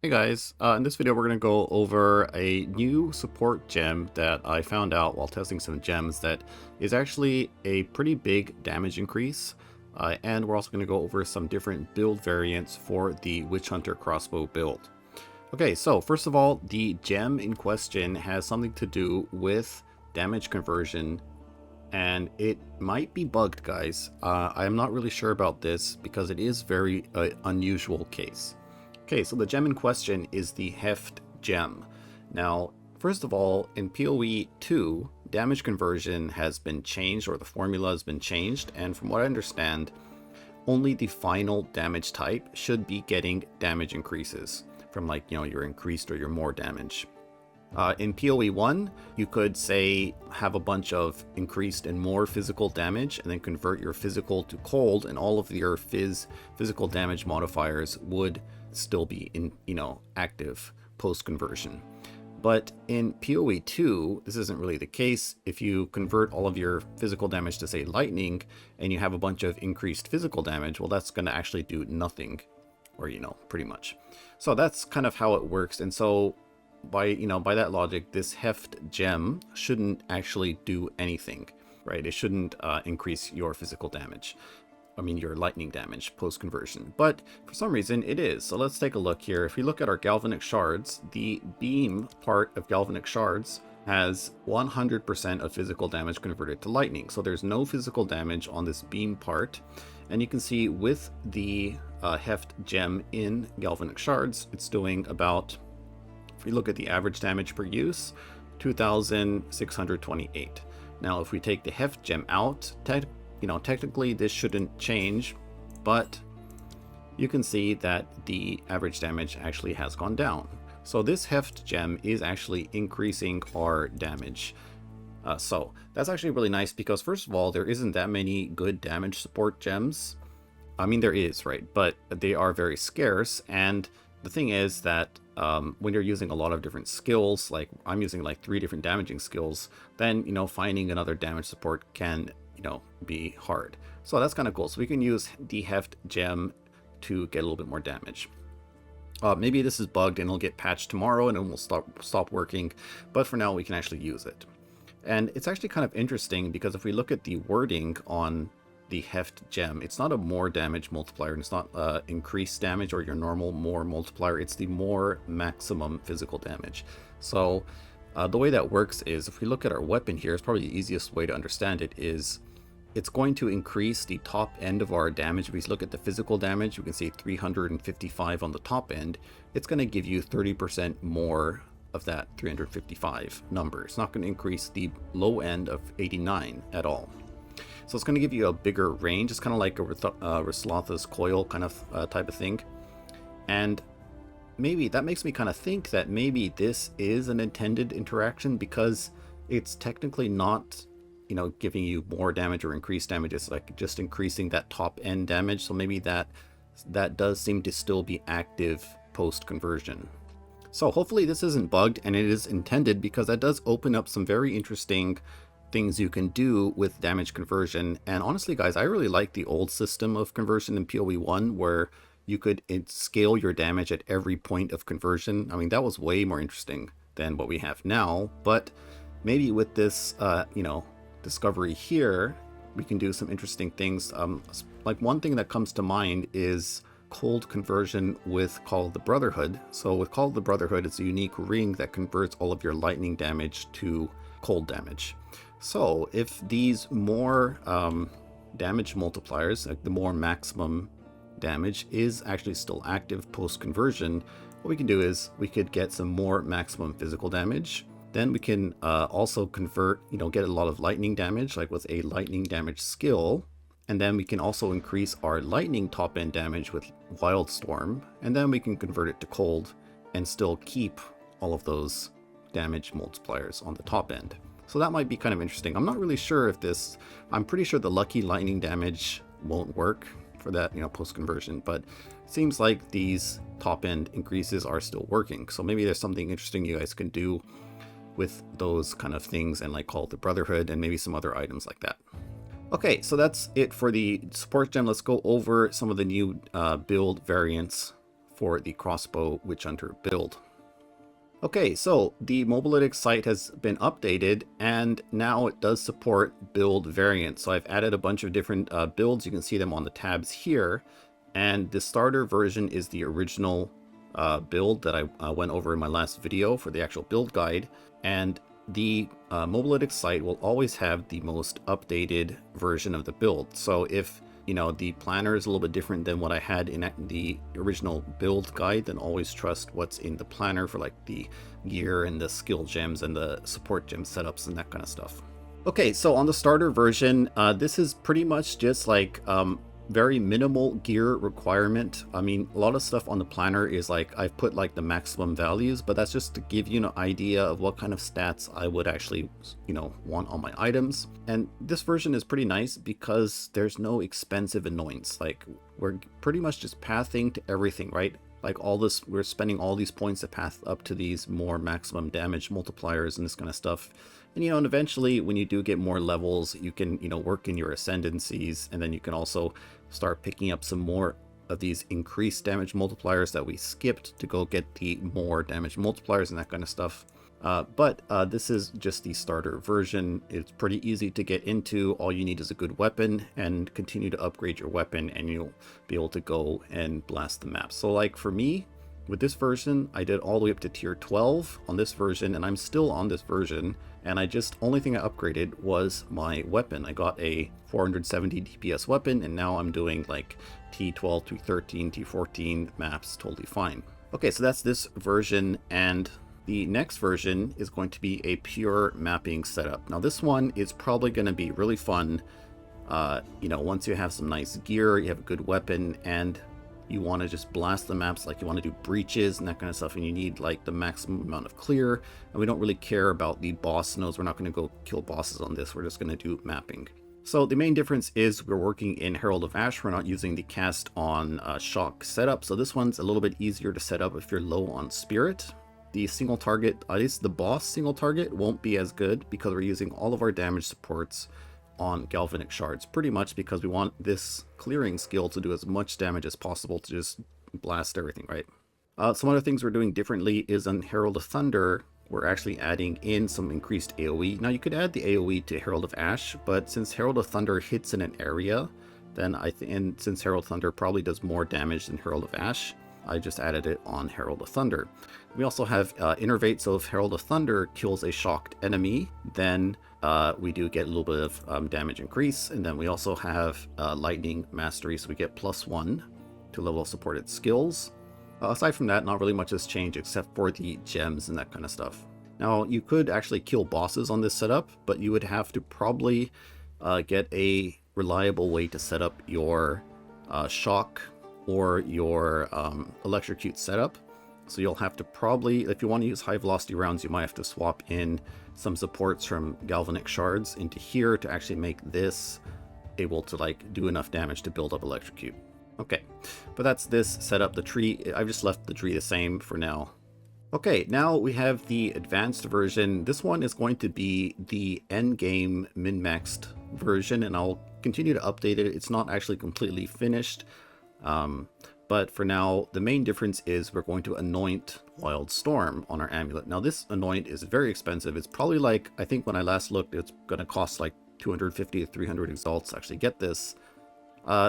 Hey guys, in this video we're going to go over a new support gem that I found out while testing some gems that is actually a pretty big damage increase, and we're also going to go over some different build variants for the Witchhunter crossbow build. Okay, so first of all, the gem in question has something to do with damage conversion, and it might be bugged, guys. I am not really sure about this because it is very unusual case. Okay, so the gem in question is the Heft gem. Now, first of all, in PoE 2, damage conversion has been changed, or the formula has been changed, and from what I understand, only the final damage type should be getting damage increases from, like, your increased or your more damage. In PoE 1, you could say have a bunch of increased and more physical damage and then convert your physical to cold, and all of your physical damage modifiers would still be active post conversion. But in PoE 2, this isn't really the case. If you convert all of your physical damage to, say, lightning, and you have a bunch of increased physical damage, well, that's going to actually do nothing, or pretty much. So that's kind of how it works. And so by that logic, this Heft gem shouldn't actually do anything, right? It shouldn't increase your physical damage. I mean, your lightning damage post conversion, but for some reason it is. So let's take a look here. If we look at our galvanic shards, the beam part of galvanic shards has 100% of physical damage converted to lightning. So there's no physical damage on this beam part. And you can see with the Heft gem in galvanic shards, it's doing about, if we look at the average damage per use, 2,628. Now, if we take the Heft gem out, technically this shouldn't change, but you can see that the average damage actually has gone down. So this Heft gem is actually increasing our damage. So that's actually really nice because, first of all, there isn't that many good damage support gems. I mean, there is, right? But they are very scarce. And the thing is that when you're using a lot of different skills, like I'm using like 3 different damaging skills, then, finding another damage support can be hard. So that's kind of cool. So we can use the Heft gem to get a little bit more damage. Maybe this is bugged and it'll get patched tomorrow and it will stop working, but for now we can actually use it. And it's actually kind of interesting because if we look at the wording on the Heft gem, it's not a more damage multiplier, and it's not increased damage or your normal more multiplier, it's the more maximum physical damage. So the way that works is, if we look at our weapon here, it's probably the easiest way to understand it is it's going to increase the top end of our damage. If we look at the physical damage, we can see 355 on the top end. It's going to give you 30% more of that 355 number. It's not going to increase the low end of 89 at all. So it's going to give you a bigger range. It's kind of like a Rislotha's coil kind of type of thing. And maybe that makes me kind of think that maybe this is an intended interaction, because it's technically not giving you more damage or increased damage. It's like just increasing that top end damage. So maybe that does seem to still be active post conversion. So hopefully this isn't bugged and it is intended, because that does open up some very interesting things you can do with damage conversion. And honestly, guys, I really like the old system of conversion in PoE 1 where you could scale your damage at every point of conversion. I mean, that was way more interesting than what we have now. But maybe with this, discovery here, we can do some interesting things. Like one thing that comes to mind is cold conversion with Call of the Brotherhood. So with Call of the Brotherhood, it's a unique ring that converts all of your lightning damage to cold damage. So if these more damage multipliers, like the more maximum damage, is actually still active post conversion, what we can do is we could get some more maximum physical damage. Then we can also convert, get a lot of lightning damage, like with a lightning damage skill. And then we can also increase our lightning top end damage with Wildstorm. And then we can convert it to cold and still keep all of those damage multipliers on the top end. So that might be kind of interesting. I'm not really sure if this, I'm pretty sure the lucky lightning damage won't work for that, post conversion, but it seems like these top end increases are still working. So maybe there's something interesting you guys can do with those kind of things, and like Call of the Brotherhood and maybe some other items like that. Okay, so that's it for the support gem. Let's go over some of the new build variants for the Crossbow Witchhunter build. Okay, so the Mobalytics site has been updated, and now it does support build variants. So I've added a bunch of different builds. You can see them on the tabs here. And the starter version is the original build that I went over in my last video for the actual build guide. And the Mobalytics site will always have the most updated version of the build. So if the planner is a little bit different than what I had in the original build guide, then always trust what's in the planner for like the gear and the skill gems and the support gem setups and that kind of stuff. Okay, so on the starter version, this is pretty much just like very minimal gear requirement. I mean, a lot of stuff on the planner is like I've put like the maximum values, but that's just to give you an idea of what kind of stats I would actually want on my items. And this version is pretty nice because there's no expensive annoyance. Like, we're pretty much just pathing to everything, right? Like all this, we're spending all these points to path up to these more maximum damage multipliers and this kind of stuff. And and eventually when you do get more levels, you can work in your ascendancies, and then you can also start picking up some more of these increased damage multipliers that we skipped to go get the more damage multipliers and that kind of stuff. But this is just the starter version. It's pretty easy to get into. All you need is a good weapon and continue to upgrade your weapon, and you'll be able to go and blast the map. So like for me, with this version, I did all the way up to tier 12 on this version, and I'm still on this version. And only thing I upgraded was my weapon. I got a 470 DPS weapon, and now I'm doing like T12, T13, T14 maps totally fine. Okay, so that's this version, and the next version is going to be a pure mapping setup. Now this one is probably going to be really fun. Once you have some nice gear, you have a good weapon, and you want to just blast the maps, like you want to do breaches and that kind of stuff, and you need like the maximum amount of clear, and we don't really care about the boss nodes. We're not going to go kill bosses on this. We're just going to do mapping. So the main difference is we're working in Herald of Ash. We're not using the cast on shock setup. So this one's a little bit easier to set up if you're low on spirit. The single target, at least the boss single target, won't be as good because we're using all of our damage supports on galvanic shards, pretty much because we want this clearing skill to do as much damage as possible to just blast everything, right? Some other things we're doing differently is on Herald of Thunder, we're actually adding in some increased AoE. Now you could add the AoE to Herald of Ash, but since Herald of Thunder hits in an area, then and since Herald of Thunder probably does more damage than Herald of Ash, I just added it on Herald of Thunder. We also have Innervate, so if Herald of Thunder kills a shocked enemy, then we do get a little bit of damage increase. And then we also have Lightning Mastery, so we get +1 to level supported skills. Aside from that, not really much has changed except for the gems and that kind of stuff. Now, you could actually kill bosses on this setup, but you would have to probably get a reliable way to set up your shock or your electrocute setup. So you'll have to probably, if you want to use high velocity rounds, you might have to swap in some supports from galvanic shards into here to actually make this able to like do enough damage to build up electrocute. Okay, but that's this setup. The tree, I've just left the tree the same for now. Okay, now we have the advanced version. This one is going to be the end game min-maxed version, and I'll continue to update it. It's not actually completely finished. But for now, the main difference is we're going to anoint Wild Storm on our amulet. Now this anoint is very expensive. It's probably like, I think when I last looked, it's going to cost like 250 to 300 exalts to actually get this.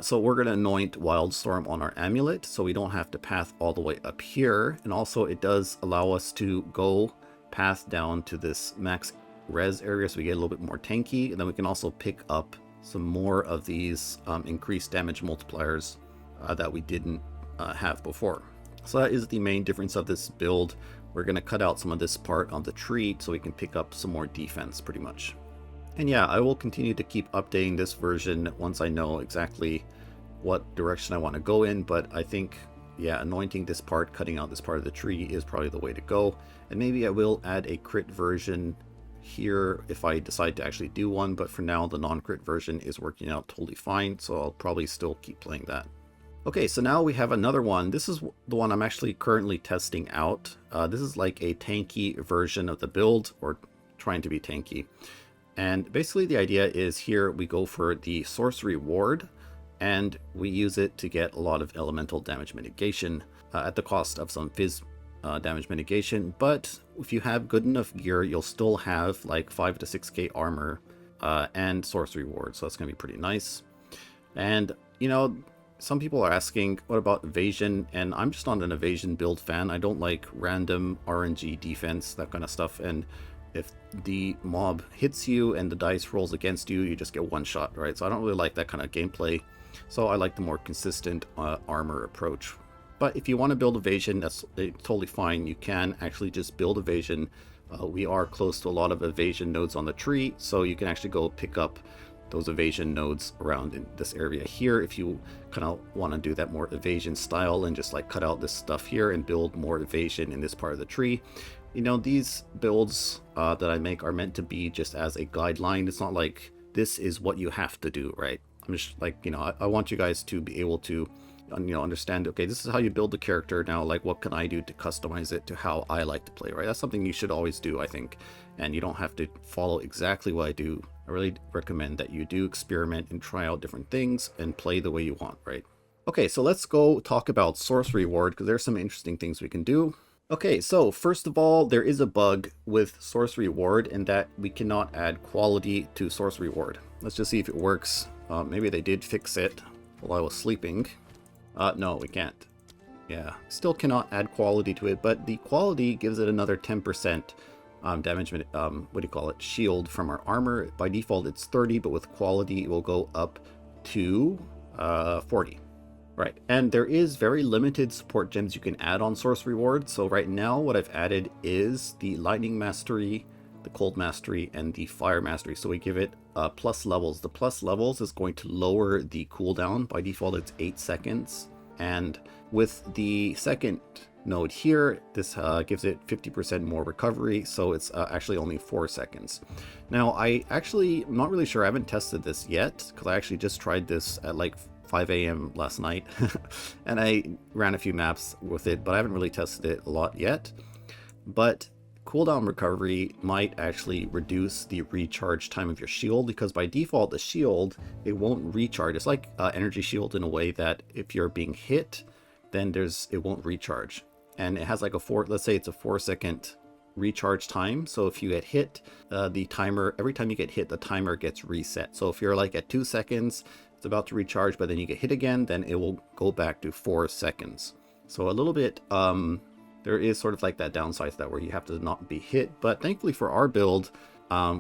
So we're going to anoint Wild Storm on our amulet so we don't have to path all the way up here. And also it does allow us to go path down to this max res area so we get a little bit more tanky. And then we can also pick up some more of these increased damage multipliers that we didn't have before. So that is the main difference of this build. We're going to cut out some of this part of the tree so we can pick up some more defense pretty much. And yeah, I will continue to keep updating this version once I know exactly what direction I want to go in, but I think, yeah, anointing this part, cutting out this part of the tree is probably the way to go. And maybe I will add a crit version here if I decide to actually do one, but for now the non-crit version is working out totally fine, so I'll probably still keep playing that. Okay, so now we have another one. This is the one I'm actually currently testing out. This is like a tanky version of the build, or trying to be tanky. And basically the idea is here we go for the sorcery ward, and we use it to get a lot of elemental damage mitigation. at the cost of some phys damage mitigation. But if you have good enough gear, you'll still have like 5 to 6k armor and sorcery ward, so that's gonna be pretty nice. And you know, some people are asking, what about evasion? And I'm just not an evasion build fan. I don't like random RNG defense, that kind of stuff. And if the mob hits you and the dice rolls against you, you just get one shot, right? So I don't really like that kind of gameplay. So I like the more consistent armor approach. But if you want to build evasion, that's totally fine. You can actually just build evasion. We are close to a lot of evasion nodes on the tree, so you can actually go pick up those evasion nodes around in this area here if you kind of want to do that more evasion style and just like cut out this stuff here and build more evasion in this part of the tree. You know, these builds that I make are meant to be just as a guideline. It's not like this is what you have to do, right? I'm just like, you know, I want you guys to be able to, you know, understand, okay, this is how you build the character. Now, like, what can I do to customize it to how I like to play, right? That's something you should always do, I think. And you don't have to follow exactly what I do. I really recommend that you do experiment and try out different things and play the way you want, right? Okay, so let's go talk about sorcery ward, because there's some interesting things we can do. Okay, so first of all, there is a bug with sorcery ward in that we cannot add quality to sorcery ward. Let's just see if it works. Maybe they did fix it while I was sleeping. No, we can't. Yeah, still cannot add quality to it, but the quality gives it another 10% damage, what do you call it, shield from our armor. By default it's 30, but with quality it will go up to 40. Right, and there is very limited support gems you can add on sorcery ward. So right now what I've added is the lightning mastery, the cold mastery, and the fire mastery. So we give it plus levels. The plus levels is going to lower the cooldown. By default it's 8 seconds, and with the second node here, this gives it 50% more recovery, so it's actually only 4 seconds. Now I'm not really sure, I haven't tested this yet, because I actually just tried this at like 5 a.m. last night and I ran a few maps with it, but I haven't really tested it a lot yet. But cooldown recovery might actually reduce the recharge time of your shield, because by default the shield, it won't recharge. It's like energy shield in a way that if you're being hit, then it won't recharge. And it has like let's say it's a 4-second recharge time. So if you get hit, the timer, every time you get hit, the timer gets reset. So if you're like at 2 seconds, it's about to recharge, but then you get hit again, then it will go back to 4 seconds. So a little bit, there is sort of like that downside to that where you have to not be hit. But thankfully for our build,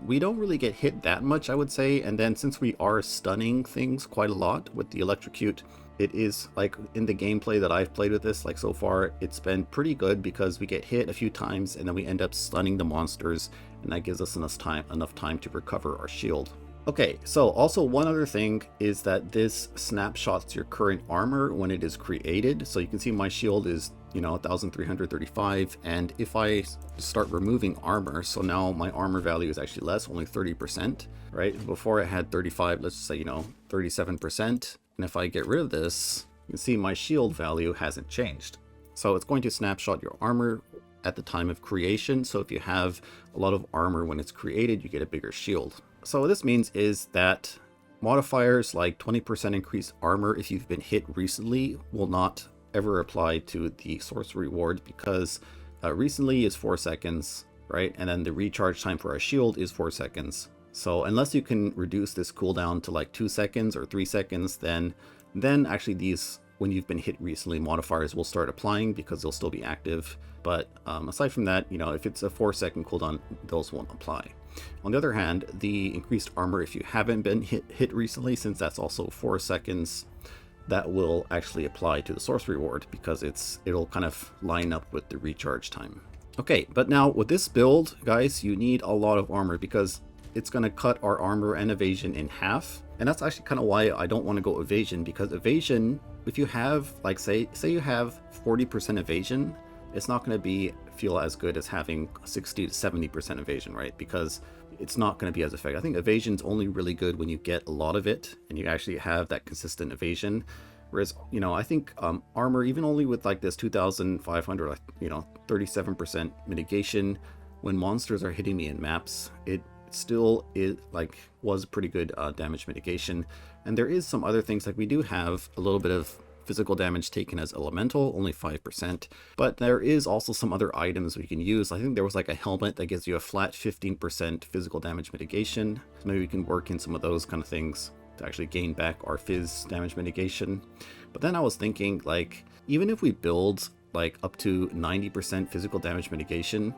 we don't really get hit that much, I would say. And then since we are stunning things quite a lot with the electrocute, it is like in the gameplay that I've played with this, like so far, it's been pretty good because we get hit a few times and then we end up stunning the monsters, and that gives us enough time to recover our shield. Okay, so also one other thing is that this snapshots your current armor when it is created. So you can see my shield is, you know, 1335, and if I start removing armor, so now my armor value is actually less, only 30%, right? Before I had 35, let's just say, you know, 37%. And if I get rid of this, you can see my shield value hasn't changed. So it's going to snapshot your armor at the time of creation. So if you have a lot of armor when it's created, you get a bigger shield. So what this means is that modifiers like 20% increased armor if you've been hit recently will not ever apply to the sorcery ward, because recently is 4 seconds, right? And then the recharge time for our shield is 4 seconds. So unless you can reduce this cooldown to like 2 seconds or 3 seconds, then actually these, when you've been hit recently, modifiers will start applying because they'll still be active. But aside from that, you know, if it's a 4-second cooldown, those won't apply. On the other hand, the increased armor, if you haven't been hit recently, since that's also 4 seconds, that will actually apply to the sorcery ward because it'll kind of line up with the recharge time. Okay, but now with this build, guys, you need a lot of armor because it's going to cut our armor and evasion in half. And that's actually kind of why I don't want to go evasion, because evasion, if you have, like, say you have 40% evasion, it's not going to feel as good as having 60 to 70% evasion, right? Because it's not going to be as effective. I think evasion's only really good when you get a lot of it and you actually have that consistent evasion. Whereas, you know, I think armor, even only with like this 2,500, like, you know, 37% mitigation, when monsters are hitting me in maps, it still was pretty good damage mitigation. And there is some other things, like we do have a little bit of Physical damage taken as elemental, only 5%. But there is also some other items we can use. I think there was like a helmet that gives you a flat 15% physical damage mitigation. So maybe we can work in some of those kind of things to actually gain back our phys damage mitigation. But then I was thinking, like, even if we build like up to 90% physical damage mitigation,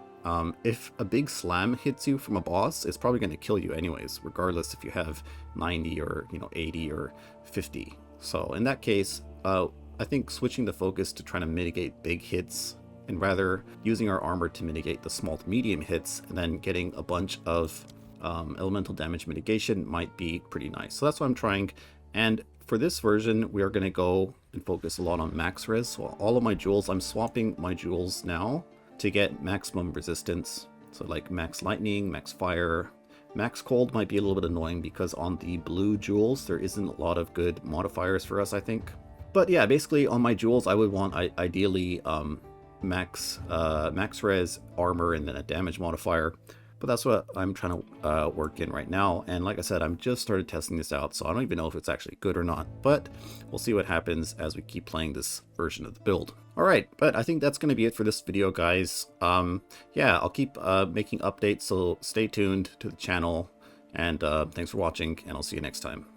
if a big slam hits you from a boss, it's probably going to kill you anyways, regardless if you have 90 or 80 or 50. So in that case, I think switching the focus to trying to mitigate big hits and rather using our armor to mitigate the small to medium hits and then getting a bunch of elemental damage mitigation might be pretty nice. So that's what I'm trying. And for this version, we are going to go and focus a lot on max res. So all of my jewels, I'm swapping my jewels now to get maximum resistance. So like max lightning, max fire. Max cold might be a little bit annoying because on the blue jewels, there isn't a lot of good modifiers for us, I think. But yeah, basically on my jewels, I would want ideally max res armor and then a damage modifier. But that's what I'm trying to work in right now. And like I said, I'm just started testing this out, so I don't even know if it's actually good or not. But we'll see what happens as we keep playing this version of the build. All right, but I think that's going to be it for this video, guys. Yeah, I'll keep making updates, so stay tuned to the channel. And thanks for watching, and I'll see you next time.